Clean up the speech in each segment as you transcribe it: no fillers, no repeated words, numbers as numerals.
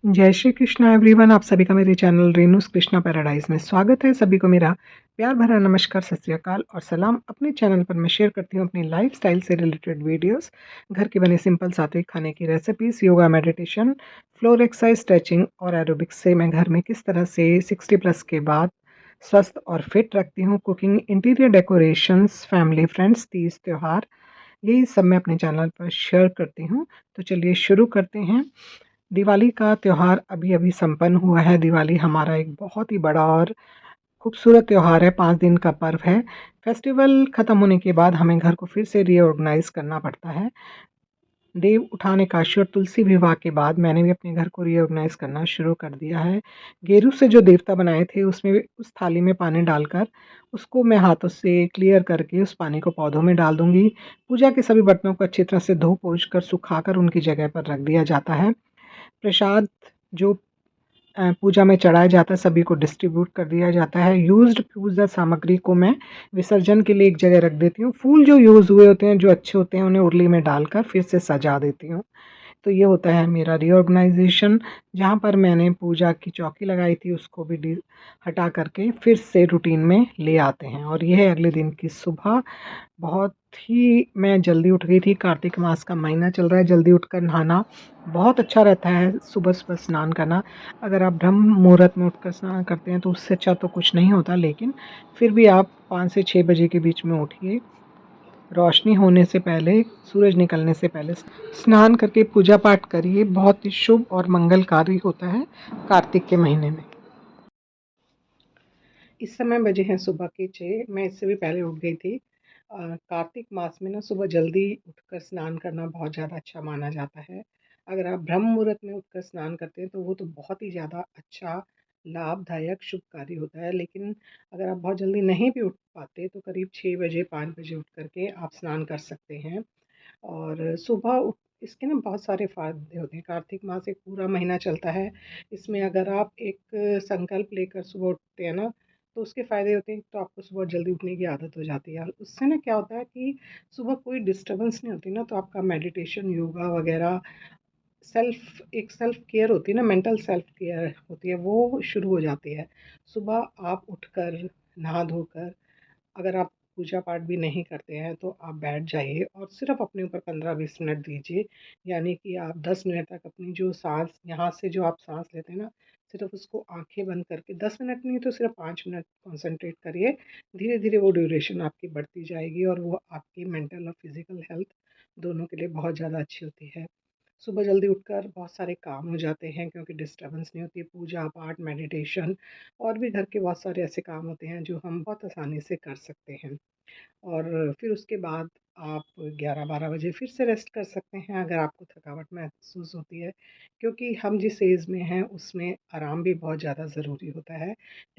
जय श्री कृष्णा एवरीवन। आप सभी का मेरे चैनल रेनूस कृष्णा पैराडाइज में स्वागत है। सभी को मेरा प्यार भरा नमस्कार, सत श्री अकाल और सलाम। अपने चैनल पर मैं शेयर करती हूँ अपनी लाइफस्टाइल से रिलेटेड वीडियोस, घर के बने सिंपल सात्विक खाने की recipes, yoga, meditation, floor exercise, stretching और एरोबिक्स से मैं घर में किस तरह से 60+ के बाद स्वस्थ और फिट रखती हूँ, cooking, interior decorations, family, friends, Teej, त्योहार, यही सब मैं अपने चैनल पर शेयर करती हूँ। तो चलिए शुरू करते हैं। दिवाली का त्यौहार अभी-अभी संपन्न हुआ है। दिवाली हमारा एक बहुत ही बड़ा और खूबसूरत त्यौहार है, 5 दिन का पर्व है। फेस्टिवल ख़त्म होने के बाद हमें घर को फिर से रीऑर्गनाइज़ करना पड़ता है। देव उठान एकादशी और तुलसी विवाह के बाद मैंने भी अपने घर को रीऑर्गनाइज़ करना शुरू कर दिया है। गेरू से जो देवता बनाए थे उसमें उस थाली में पानी डालकर उसको मैं हाथों से क्लियर करके उस पानी को पौधों में डाल दूँगी। पूजा के सभी बर्तनों को अच्छी तरह से धो-पोंछ कर सुखाकर उनकी जगह पर रख दिया जाता है। प्रसाद जो पूजा में चढ़ाया जाता है सभी को डिस्ट्रीब्यूट कर दिया जाता है। यूज़्ड पूजा सामग्री को मैं विसर्जन के लिए एक जगह रख देती हूँ। फूल जो यूज़ हुए होते हैं, जो अच्छे होते हैं, उन्हें उर्ली में डालकर फिर से सजा देती हूँ। तो ये होता है मेरा रीऑर्गनाइज़ेशन। जहाँ पर मैंने पूजा की चौकी लगाई थी उसको भी हटा करके फिर से रूटीन में ले आते हैं। और ये है अगले दिन की सुबह। बहुत ही मैं जल्दी उठ गई थी, कार्तिक मास का महीना चल रहा है, जल्दी उठकर नहाना बहुत अच्छा रहता है, सुबह-सुबह स्नान करना। अगर आप ब्रह्म मुहूर्त में उठकर स्नान करते हैं तो उससे अच्छा तो कुछ नहीं होता, लेकिन फिर भी आप 5 से 6 बजे के बीच में उठिए। रोशनी होने से पहले, सूरज निकलने से पहले स्नान करके पूजा पाठ करिए, बहुत ही शुभ और मंगलकारी होता है कार्तिक के महीने में। इस समय बजे हैं सुबह के 6, मैं इससे भी पहले उठ गई थी। कार्तिक मास में ना सुबह जल्दी उठकर स्नान करना बहुत ज़्यादा अच्छा माना जाता है। अगर आप ब्रह्म मुहूर्त में उठकर स्नान करते हैं तो वो तो बहुत ही ज़्यादा अच्छा, लाभदायक, शुभकारी होता है। लेकिन अगर आप बहुत जल्दी नहीं भी उठ पाते तो करीब 6 बजे 5 बजे उठ कर के आप स्नान कर सकते हैं। और सुबह उठ इसके ना बहुत सारे फ़ायदे होते हैं। कार्तिक मास एक पूरा महीना चलता है। इसमें अगर आप एक संकल्प लेकर सुबह उठते हैं ना, तो उसके फ़ायदे होते हैं। तो आपको सुबह जल्दी उठने की आदत हो जाती है। उससे ना क्या होता है कि सुबह कोई डिस्टर्बेंस नहीं होती ना, तो आपका मेडिटेशन, योगा वग़ैरह, सेल्फ केयर होती है ना, मेंटल सेल्फ केयर होती है, वो शुरू हो जाती है। सुबह आप उठकर, नहा धोकर, अगर आप पूजा पाठ भी नहीं करते हैं तो आप बैठ जाइए और सिर्फ अपने ऊपर 15-20 मिनट दीजिए। यानी कि आप 10 मिनट तक अपनी जो सांस, यहाँ से जो आप सांस लेते हैं ना, सिर्फ उसको आंखें बंद करके 10 मिनट नहीं तो सिर्फ 5 मिनट कंसंट्रेट करिए। धीरे धीरे वो ड्यूरेशन आपकी बढ़ती जाएगी और वो आपकी मेंटल और फिजिकल हेल्थ दोनों के लिए बहुत ज़्यादा अच्छी होती है। सुबह जल्दी उठकर बहुत सारे काम हो जाते हैं क्योंकि डिस्टर्बेंस नहीं होती। पूजा पाठ, मेडिटेशन और भी घर के बहुत सारे ऐसे काम होते हैं जो हम बहुत आसानी से कर सकते हैं। और फिर उसके बाद आप 11-12 बजे फिर से रेस्ट कर सकते हैं अगर आपको थकावट महसूस होती है, क्योंकि हम जिस एज में हैं उसमें आराम भी बहुत ज़्यादा ज़रूरी होता है।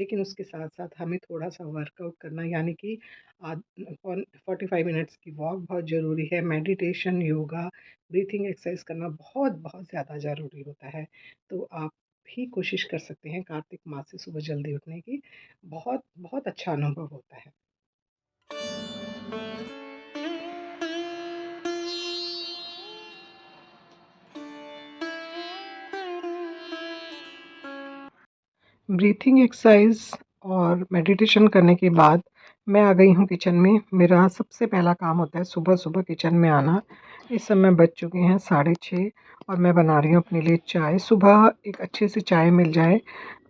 लेकिन उसके साथ-साथ हमें थोड़ा-सा वर्कआउट करना, यानी कि 45 मिनट्स की वॉक बहुत ज़रूरी है। मेडिटेशन, योगा, ब्रीथिंग एक्सरसाइज करना बहुत-बहुत ज़्यादा ज़रूरी होता है। तो आप भी कोशिश कर सकते हैं कार्तिक मास से सुबह जल्दी उठने की। बहुत अच्छा अनुभव होता है। ब्रीथिंग एक्सरसाइज और मेडिटेशन करने के बाद मैं आ गई हूँ किचन में। मेरा सबसे पहला काम होता है सुबह-सुबह किचन में आना। इस समय बज चुके हैं 6:30 और मैं बना रही हूँ अपने लिए चाय। सुबह एक अच्छी सी चाय मिल जाए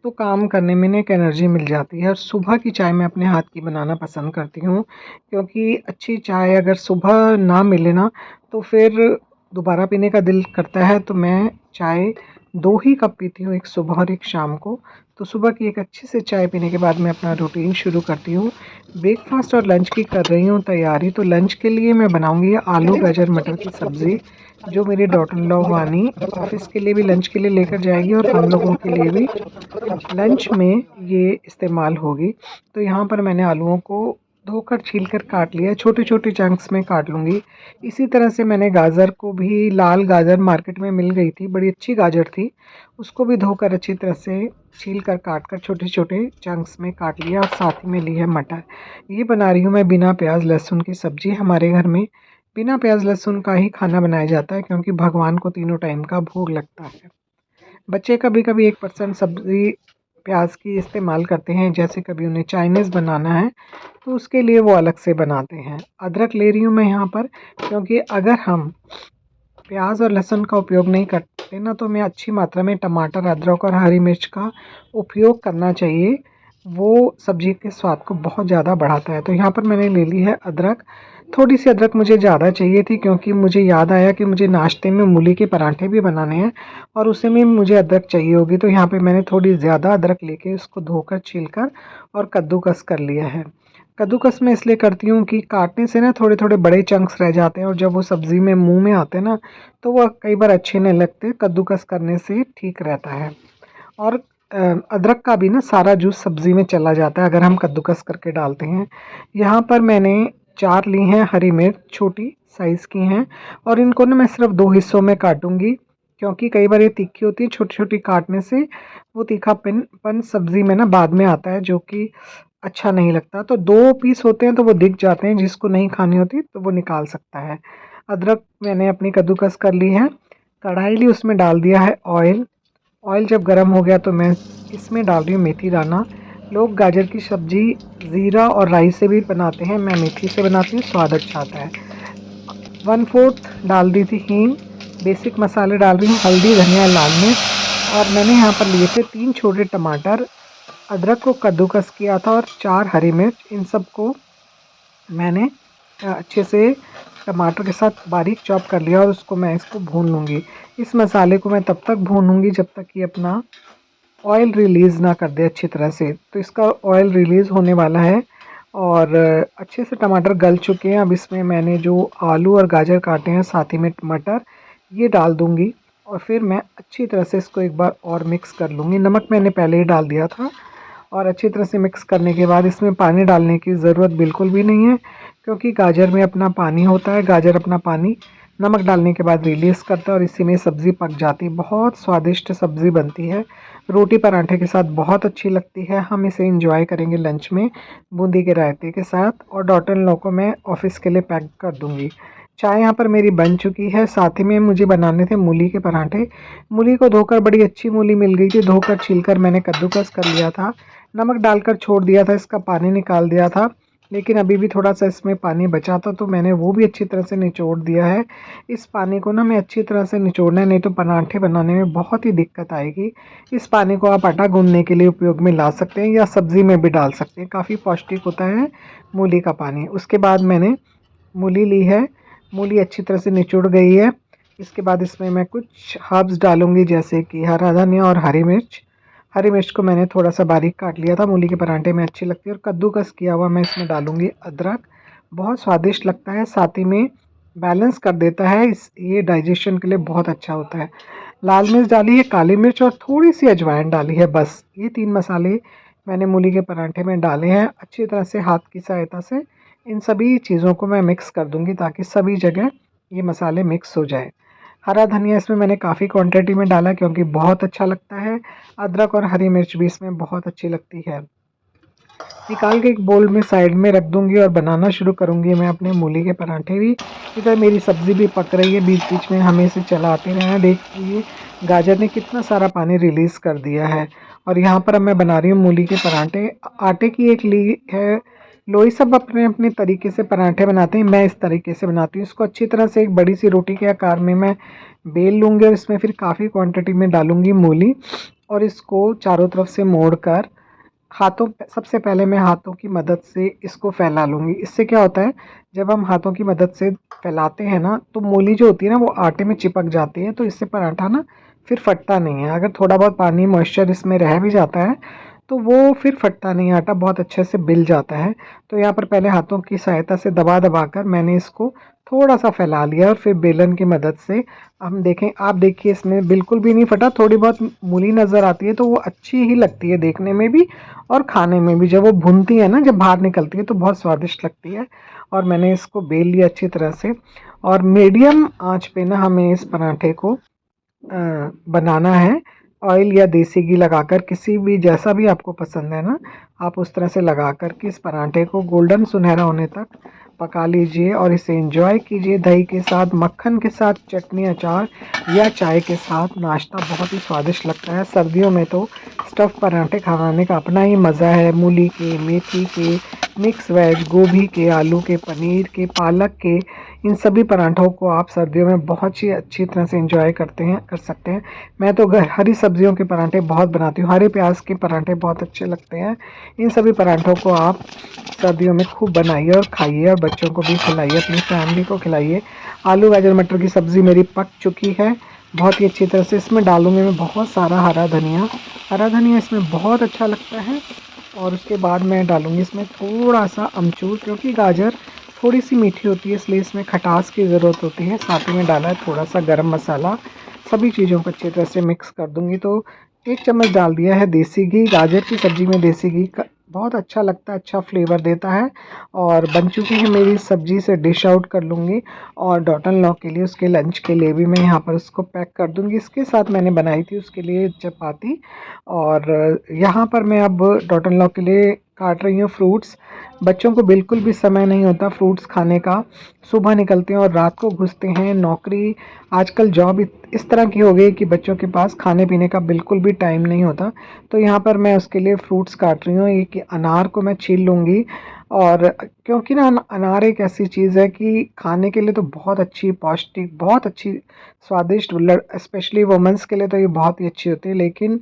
तो काम करने में ना एक एनर्जी मिल जाती है, और सुबह की चाय मैं अपने हाथ की बनाना पसंद करती हूँ, क्योंकि अच्छी चाय अगर सुबह ना मिले ना तो फिर दोबारा पीने का दिल करता है। तो मैं चाय 2 ही कप पीती हूँ, एक सुबह और एक शाम को। तो सुबह की एक अच्छी सी चाय पीने के बाद मैं अपना रूटीन शुरू करती हूँ। ब्रेकफ़ास्ट और लंच की कर रही हूँ तैयारी। तो लंच के लिए मैं बनाऊँगी आलू, गाजर, मटर की सब्ज़ी, जो मेरी डॉटर इन लॉ वानी ऑफ़िस के लिए भी लंच के लिए लेकर जाएगी और हम लोगों के लिए भी लंच में ये इस्तेमाल होगी। तो यहाँ पर मैंने आलूओं को धोकर छीलकर काट लिया, छोटे-छोटे चंक्स में काट लूँगी। इसी तरह से मैंने गाजर को भी, लाल गाजर मार्केट में मिल गई थी, बड़ी अच्छी गाजर थी, उसको भी धोकर अच्छी तरह से छीलकर काटकर छोटे-छोटे चंक्स में काट लिया और साथ ही में ली है मटर। ये बना रही हूँ मैं बिना प्याज़ लहसुन की सब्ज़ी। हमारे घर में बिना प्याज़ लहसुन का ही खाना बनाया जाता है क्योंकि भगवान को तीनों टाइम का भोग लगता है। बच्चे कभी-कभी 1% सब्ज़ी प्याज की इस्तेमाल करते हैं, जैसे कभी उन्हें चाइनीज़ बनाना है तो उसके लिए वो अलग से बनाते हैं। अदरक ले रही हूँ मैं यहाँ पर, क्योंकि अगर हम प्याज और लहसुन का उपयोग नहीं करते ना, तो हमें अच्छी मात्रा में टमाटर, अदरक और हरी मिर्च का उपयोग करना चाहिए। वो सब्ज़ी के स्वाद को बहुत ज़्यादा बढ़ाता है। तो यहाँ पर मैंने ले ली है अदरक। थोड़ी सी अदरक मुझे ज़्यादा चाहिए थी, क्योंकि मुझे याद आया कि मुझे नाश्ते में मूली के पराठे भी बनाने हैं और उसी में मुझे अदरक चाहिए होगी। तो यहाँ पे मैंने थोड़ी ज़्यादा अदरक लेके उसको धोकर, छीलकर और कद्दूकस कर लिया है। कद्दूकस मैं इसलिए करती हूँ कि काटने से ना थोड़े-थोड़े बड़े चंक्स रह जाते हैं और जब वो सब्ज़ी में मुँह में आते हैं ना, तो वो कई बार अच्छे नहीं लगते। कद्दूकस करने से ठीक रहता है। और अदरक का भी ना सारा जूस सब्ज़ी में चला जाता है अगर हम कद्दूकस करके डालते हैं। यहाँ पर मैंने 4 ली हैं हरी मिर्च, छोटी साइज़ की हैं, और इनको ना मैं सिर्फ़ 2 हिस्सों में काटूँगी, क्योंकि कई बार ये तीखी होती है। छोटी-छोटी काटने से वो तीखापन सब्ज़ी में ना बाद में आता है, जो कि अच्छा नहीं लगता। तो 2 पीस होते हैं तो वो दिख जाते हैं, जिसको नहीं खानी होती तो वो निकाल सकता है। अदरक मैंने अपनी कद्दूकस कर ली है। कढ़ाई ली, उसमें डाल दिया है ऑयल। ऑयल जब गर्म हो गया तो मैं इसमें डाल रही हूँ मेथी दाना। लोग गाजर की सब्ज़ी ज़ीरा और राई से भी बनाते हैं, मैं मेथी से बनाती हूँ, स्वाद अच्छा आता है। 1/4 डाल दी थी हींग। बेसिक मसाले डाल रही हूँ, हल्दी, धनिया, लाल मिर्च, और मैंने यहाँ पर लिए थे 3 छोटे टमाटर। अदरक को कद्दूकस किया था और 4 हरी मिर्च। इन सबको मैंने अच्छे से टमाटर के साथ बारीक चॉप कर लिया और उसको मैं इसको भून लूँगी। इस मसाले को मैं तब तक भूनूँगी जब तक कि अपना ऑयल रिलीज़ ना कर दे अच्छी तरह से। तो इसका ऑयल रिलीज़ होने वाला है और अच्छे से टमाटर गल चुके हैं। अब इसमें मैंने जो आलू और गाजर काटे हैं, साथ ही में मटर, ये डाल दूँगी और फिर मैं अच्छी तरह से इसको एक बार और मिक्स कर लूँगी। नमक मैंने पहले ही डाल दिया था और अच्छी तरह से मिक्स करने के बाद इसमें पानी डालने की ज़रूरत बिल्कुल भी नहीं है, क्योंकि गाजर में अपना पानी होता है। गाजर अपना पानी नमक डालने के बाद रिलीज़ करता है और इसी में सब्ज़ी पक जाती है। बहुत स्वादिष्ट सब्ज़ी बनती है, रोटी पराठे के साथ बहुत अच्छी लगती है। हम इसे एंजॉय करेंगे लंच में बूंदी के रायते के साथ, और डॉटर इन लॉ को मैं ऑफ़िस के लिए पैक कर दूँगी। चाय यहाँ पर मेरी बन चुकी है। साथ ही में मुझे बनाने थे मूली के पराठे। मूली को धोकर, बड़ी अच्छी मूली मिल गई थी, धोकर छीलकर मैंने कद्दूकस कर लिया था। नमक डालकर छोड़ दिया था, इसका पानी निकाल दिया था, लेकिन अभी भी थोड़ा-सा इसमें पानी बचा था तो मैंने वो भी अच्छी तरह से निचोड़ दिया है। इस पानी को ना मैं अच्छी तरह से निचोड़ना है, नहीं तो पराठे बनाने में बहुत ही दिक्कत आएगी। इस पानी को आप आटा गूँथने के लिए उपयोग में ला सकते हैं या सब्ज़ी में भी डाल सकते हैं, काफ़ी पौष्टिक होता है मूली का पानी। उसके बाद मैंने मूली ली है, मूली अच्छी तरह से निचुड़ गई है। इसके बाद इसमें मैं कुछ हर्ब्स डालूँगी, जैसे कि हरा धनिया और हरी मिर्च। हरी मिर्च को मैंने थोड़ा-सा बारीक काट लिया था, मूली के पराठे में अच्छी लगती है। और कद्दूकस किया हुआ मैं इसमें डालूँगी अदरक, बहुत स्वादिष्ट लगता है, साथ ही में बैलेंस कर देता है, ये डाइजेशन के लिए बहुत अच्छा होता है। लाल मिर्च डाली है, काली मिर्च और थोड़ी-सी अजवाइन डाली है, बस। ये 3 मसाले मैंने मूली के पराठे में डाले हैं। अच्छी तरह से हाथ की सहायता से इन सभी चीज़ों को मैं मिक्स कर दूँगी, ताकि सभी जगह ये मसाले मिक्स हो जाएँ। हरा धनिया इसमें मैंने काफ़ी क्वांटिटी में डाला, क्योंकि बहुत अच्छा लगता है। अदरक और हरी मिर्च भी इसमें बहुत अच्छी लगती है। निकाल के एक बोल में साइड में रख दूँगी और बनाना शुरू करूँगी मैं अपने मूली के पराठे भी। इधर मेरी सब्ज़ी भी पक रही है, बीच-बीच में हम इसे चलाते रहें। देखिए गाजर ने कितना सारा पानी रिलीज़ कर दिया है। और यहाँ पर अब मैं बना रही हूँ मूली के पराठे। आटे की एक ली है लोई, सब अपने-अपने तरीके से पराठे बनाते हैं, मैं इस तरीके से बनाती हूँ। इसको अच्छी तरह से एक बड़ी-सी रोटी के आकार में मैं बेल लूँगी और इसमें फिर काफ़ी क्वांटिटी में डालूँगी मूली, और इसको चारों तरफ से मोड़कर सबसे पहले मैं हाथों की मदद से इसको फैला लूँगी। इससे क्या होता है, जब हम हाथों की मदद से फैलाते हैं ना, तो मूली जो होती है ना, वो आटे में चिपक जाती है, तो इससे पराठा ना फिर फटता नहीं है। अगर थोड़ा बहुत पानी, मॉइस्चर इसमें रह भी जाता है, तो वो फिर फटता नहीं है, आटा बहुत अच्छे से बिल जाता है। तो यहाँ पर पहले हाथों की सहायता से दबा-दबा कर मैंने इसको थोड़ा-सा फैला लिया और फिर बेलन की मदद से हम देखें, आप देखिए इसमें बिल्कुल भी नहीं फटा। थोड़ी बहुत मूली नज़र आती है तो वो अच्छी ही लगती है देखने में भी और खाने में भी। जब वो भुनती है ना, जब बाहर निकलती है तो बहुत स्वादिष्ट लगती है। और मैंने इसको बेल लिया अच्छी तरह से, और मीडियम आँच पे ना हमें इस पराठे को बनाना है। ऑयल या देसी घी लगाकर, किसी भी, जैसा भी आपको पसंद है ना, आप उस तरह से लगा कर के इस पराठे को गोल्डन सुनहरा होने तक पका लीजिए और इसे एंजॉय कीजिए दही के साथ, मक्खन के साथ, चटनी, अचार या चाय के साथ। नाश्ता बहुत ही स्वादिष्ट लगता है। सर्दियों में तो स्टफ़ पराठे खाने का अपना ही मज़ा है। मूली के, मेथी के, मिक्स वेज, गोभी के, आलू के, पनीर के, पालक के, इन सभी पराठों को आप सर्दियों में बहुत ही अच्छी तरह से एंजॉय कर सकते हैं। मैं तो हरी सब्जियों के पराठे बहुत बनाती हूँ। हरे प्याज के पराठे बहुत अच्छे लगते हैं। इन सभी पराठों को आप सर्दियों में खूब बनाइए और खाइए और बच्चों को भी खिलाइए, अपनी फैमिली को खिलाइए। आलू गाजर मटर की सब्ज़ी मेरी पक चुकी है बहुत ही अच्छी तरह से। इसमें डालूंगी मैं बहुत सारा हरा धनिया। हरा धनिया इसमें बहुत अच्छा लगता है। और उसके बाद मैं डालूंगी इसमें थोड़ा सा अमचूर, क्योंकि गाजर थोड़ी सी मीठी होती है इसलिए इसमें खटास की ज़रूरत होती है। साथ ही में डाला है थोड़ा सा गरम मसाला। सभी चीज़ों को अच्छी तरह से मिक्स कर दूंगी। तो 1 चम्मच डाल दिया है देसी घी। गाजर की सब्ज़ी में देसी घी का बहुत अच्छा लगता है, अच्छा फ्लेवर देता है। और बन चुकी है मेरी सब्ज़ी, से डिश आउट कर लूँगी। और डॉटर इन लॉ के लिए, उसके लंच के लिए भी मैं यहाँ पर उसको पैक कर दूँगी। इसके साथ मैंने बनाई थी उसके लिए चपाती। और यहाँ पर मैं अब डॉटर इन लॉ के लिए काट रही हूँ फ्रूट्स। बच्चों को बिल्कुल भी समय नहीं होता फ्रूट्स खाने का। सुबह निकलते हैं और रात को घुसते हैं। नौकरी, आजकल जॉब इस तरह की हो गई कि बच्चों के पास खाने पीने का बिल्कुल भी टाइम नहीं होता। तो यहाँ पर मैं उसके लिए फ्रूट्स काट रही हूँ। एक अनार को मैं छील लूँगी। और क्योंकि ना अनार एक ऐसी चीज़ है कि खाने के लिए तो बहुत अच्छी, पौष्टिक, बहुत अच्छी, स्वादिष्ट, स्पेशली वुमेंस के लिए तो ये बहुत ही अच्छी होती है। लेकिन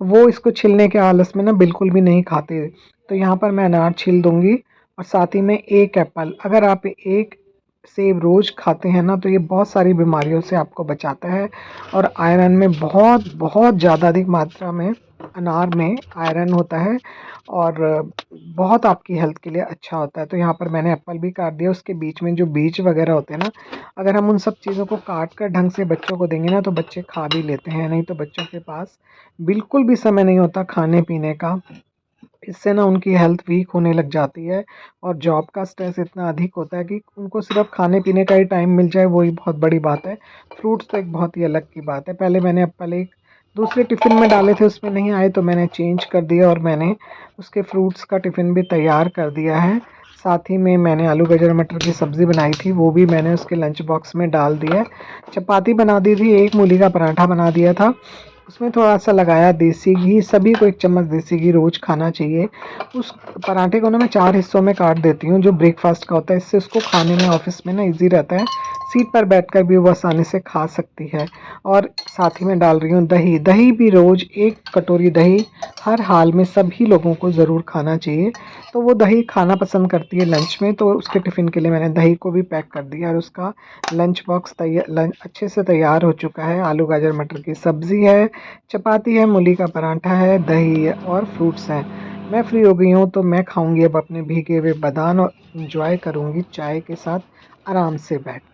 वो इसको छीलने के आलस में ना बिल्कुल भी नहीं खाते। तो यहाँ पर मैं अनार छील दूँगी। और साथ ही में 1 एप्पल, अगर आप 1 सेब रोज़ खाते हैं ना तो ये बहुत सारी बीमारियों से आपको बचाता है। और आयरन में बहुत बहुत ज़्यादा अधिक मात्रा में अनार में आयरन होता है। और बहुत आपकी हेल्थ के लिए अच्छा होता है। तो यहाँ पर मैंने एप्पल भी काट दिया। उसके बीच में जो बीज वगैरह होते हैं ना, अगर हम उन सब चीज़ों को काट कर ढंग से बच्चों को देंगे ना तो बच्चे खा भी लेते हैं। नहीं तो बच्चों के पास बिल्कुल भी समय नहीं होता खाने पीने का। इससे ना उनकी हेल्थ वीक होने लग जाती है। और जॉब का स्ट्रेस इतना अधिक होता है कि उनको सिर्फ खाने पीने का ही टाइम मिल जाए, वही बहुत बड़ी बात है। फ्रूट्स तो एक बहुत ही अलग की बात है। पहले मैंने एप्पल एक दूसरे टिफ़िन में डाले थे, उसमें नहीं आए तो मैंने चेंज कर दिया और मैंने उसके फ्रूट्स का टिफ़िन भी तैयार कर दिया है। साथ ही में मैंने आलू गाजर मटर की सब्ज़ी बनाई थी, वो भी मैंने उसके लंच बॉक्स में डाल दिया है। चपाती बना दी थी, एक मूली का पराठा बना दिया था। उसमें थोड़ा-सा लगाया देसी घी। सभी को 1 चम्मच देसी घी रोज़ खाना चाहिए। उस पराठे को ना मैं 4 हिस्सों में काट देती हूँ, जो ब्रेकफ़ास्ट का होता है। इससे उसको खाने में ऑफ़िस में ना ईज़ी रहता है। सीट पर बैठकर भी वो आसानी से खा सकती है। और साथ ही में डाल रही हूँ दही। दही भी रोज़ 1 कटोरी दही हर हाल में सभी लोगों को ज़रूर खाना चाहिए। तो वो दही खाना पसंद करती है लंच में, तो उसके टिफ़िन के लिए मैंने दही को भी पैक कर दिया। और उसका लंच बॉक्स अच्छे से तैयार हो चुका है। आलू गाजर मटर की सब्ज़ी है, चपाती है, मूली का पराठा है, दही है और फ्रूट्स हैं। मैं फ्री हो गई हूँ तो मैं खाऊंगी अब अपने भीगे हुए बादाम और एंजॉय करूंगी चाय के साथ आराम से बैठ।